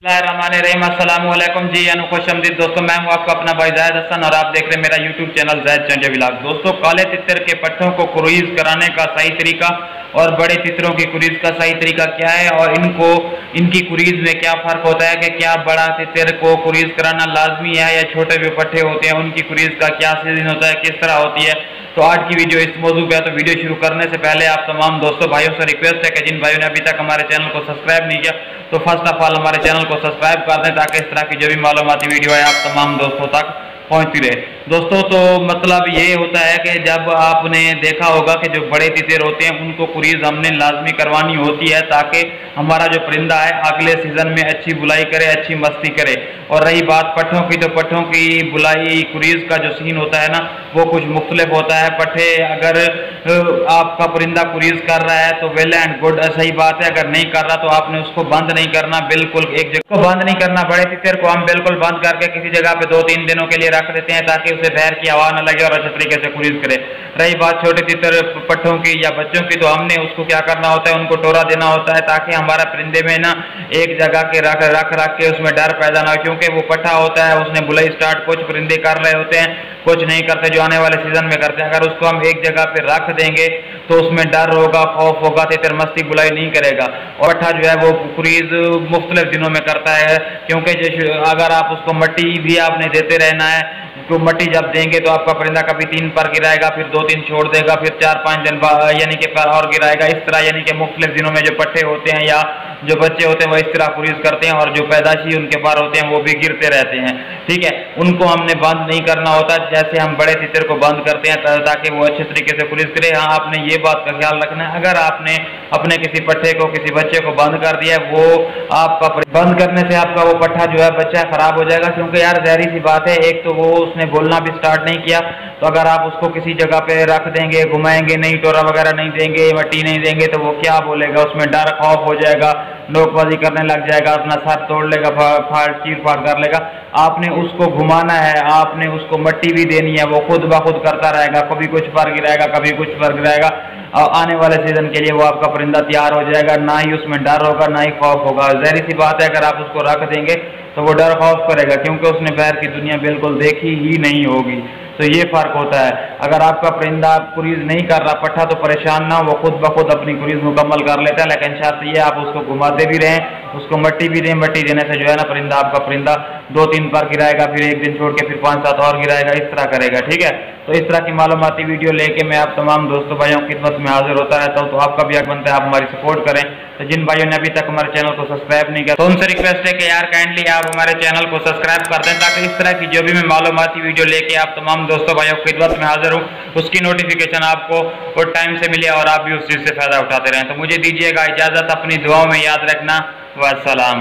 रहीम अस्सलामुअलैकुम जी खुशअमदीद दोस्तों, मैं हूं आपका अपना भाई जायद हसन और आप देख रहे हैं मेरा यूट्यूब चैनल जायद चंडे व्लॉग। दोस्तों, काले तितर के पट्ठों को क्रूज कराने का सही तरीका और बड़े तितरों की क्रूज का सही तरीका क्या है और इनकी क्रूज में क्या फ़र्क होता है कि क्या बड़ा तितर को क्रूज कराना लाजमी है या छोटे जो पट्ठे होते हैं उनकी क्रूज का क्या सीजन होता है, किस तरह होती है। तो आज की वीडियो इस मौजू पे है। तो वीडियो शुरू करने से पहले आप तमाम दोस्तों भाइयों से रिक्वेस्ट है कि जिन भाइयों ने अभी तक हमारे चैनल को सब्सक्राइब नहीं किया तो फर्स्ट ऑफ ऑल हमारे चैनल को सब्सक्राइब कर दें ताकि इस तरह की जो भी मालूमाती वीडियो है आप तमाम दोस्तों तक पहुंचती रहे। दोस्तों, तो मतलब ये होता है कि जब आपने देखा होगा कि जो बड़े तितर होते हैं उनको क्रूज हमने लाजमी करवानी होती है ताकि हमारा जो परिंदा है अगले सीजन में अच्छी बुलाई करे, अच्छी मस्ती करे। और रही बात पट्ठों की, तो पट्ठों की बुलाई क्रूज का जो सीन होता है ना वो कुछ मुख्तलिफ होता है। पट्ठे अगर आपका परिंदा क्रूज कर रहा है तो वेल एंड गुड, सही बात है। अगर नहीं कर रहा तो आपने उसको बंद नहीं करना, बिल्कुल एक जगह को बंद नहीं करना। बड़े तितर को हम बिल्कुल बंद करके किसी जगह पे 2-3 दिनों के लिए रख देते हैं ताकि उसे पैर की हवा न लगे और अच्छे तरीके से क्रूज करे। रही बात छोटे तितर पट्ठों की या बच्चों की, तो हमने उसको क्या करना होता है, उनको टोरा देना होता है ताकि हमारा परिंदे में ना एक जगह के रख के उसमें डर पैदा ना हो। क्योंकि वो पट्ठा होता है, उसने बुलाई स्टार्ट कुछ परिंदे कर रहे होते हैं, कुछ नहीं करते, जो आने वाले सीजन में करते हैं। अगर उसको हम एक जगह पे रख देंगे तो उसमें डर होगा, खौफ होगा, तितर मस्ती बुलाई नहीं करेगा। और पट्ठा जो है वो क्रूज मुख्तलिफ दिनों में करता है। क्योंकि अगर आप उसको मट्टी भी आपने देते रहना है, तो मट्टी जब देंगे तो आपका परिंदा कभी 3 पर गिराएगा, फिर 2-3 छोड़ देगा, फिर 4-5 दिन यानी कि पर और गिराएगा। इस तरह यानी कि मुख्तलिफ दिनों में जो पट्ठे होते हैं या जो बच्चे होते हैं वो इस तरह क्रूज करते हैं और जो पैदाशी उनके पार होते हैं वो भी गिरते रहते हैं। ठीक है, उनको हमने बंद नहीं करना होता जैसे हम बड़े तितर को बंद करते हैं ताकि वो अच्छे तरीके से क्रूज करे। हाँ, आपने ये बात का ख्याल रखना है, अगर आपने अपने किसी पट्ठे को, किसी बच्चे को बंद कर दिया, वो आपका बंद करने से आपका वो पट्ठा जो है बच्चा खराब हो जाएगा। क्योंकि यार जहरी सी बात है, एक तो वो उसने बोलना भी स्टार्ट नहीं किया, तो अगर आप उसको किसी जगह पे रख देंगे, घुमाएंगे नहीं, टोरा वगैरह नहीं देंगे, मट्टी नहीं देंगे, तो वो क्या बोलेगा, उसमें डर खौफ हो जाएगा, नोकबाजी करने लग जाएगा, अपना सर तोड़ लेगा, चीर फाड़ कर लेगा। आपने उसको घुमाना है, आपने उसको मट्टी भी देनी है, वो खुद ब खुद करता रहेगा, कभी कुछ पर गिराएगा, कभी कुछ पर गिराएगा। आने वाले सीजन के लिए वो आपका परिंदा तैयार हो जाएगा, ना ही उसमें डर होगा ना ही खौफ होगा। जहरी सी बात है, अगर आप उसको रख देंगे तो वो डर खौफ करेगा क्योंकि उसने बाहर की दुनिया बिल्कुल देखी ही नहीं होगी। तो ये फर्क होता है। अगर आपका परिंदा क्रूज नहीं कर रहा पट्ठा तो परेशान ना, वो खुद ब खुद अपनी क्रूज मुकम्मल कर लेता है। लेकिन शर्त ये आप उसको घुमाते भी रहें, उसको मट्टी भी दें। मट्टी देने से जो है ना परिंदा आपका परिंदा 2-3 पर गिराएगा, फिर एक दिन छोड़ के फिर 5-7 और गिराएगा, इस तरह करेगा। ठीक है, तो इस तरह की मालूमाती वीडियो लेके मैं आप तमाम दोस्तों भाइयों की खिदमत में हाजिर होता रहता हूँ। तो आपका भी हक बनता है आप हमारी सपोर्ट करें। तो जिन भाइयों ने अभी तक हमारे चैनल को सब्सक्राइब नहीं किया तो उनसे रिक्वेस्ट है कि यार काइंडली आप हमारे चैनल को सब्सक्राइब कर दें ताकि इस तरह की जो भी मैं मालूमाती वीडियो लेके आप तमाम दोस्तों भाइयों की खिदमत में हाजिर हूँ उसकी नोटिफिकेशन आपको और टाइम से मिले और आप भी उस चीज़ से फायदा उठाते रहें। तो मुझे दीजिएगा इजाज़त, अपनी दुआओं में याद रखना। वस्सलाम।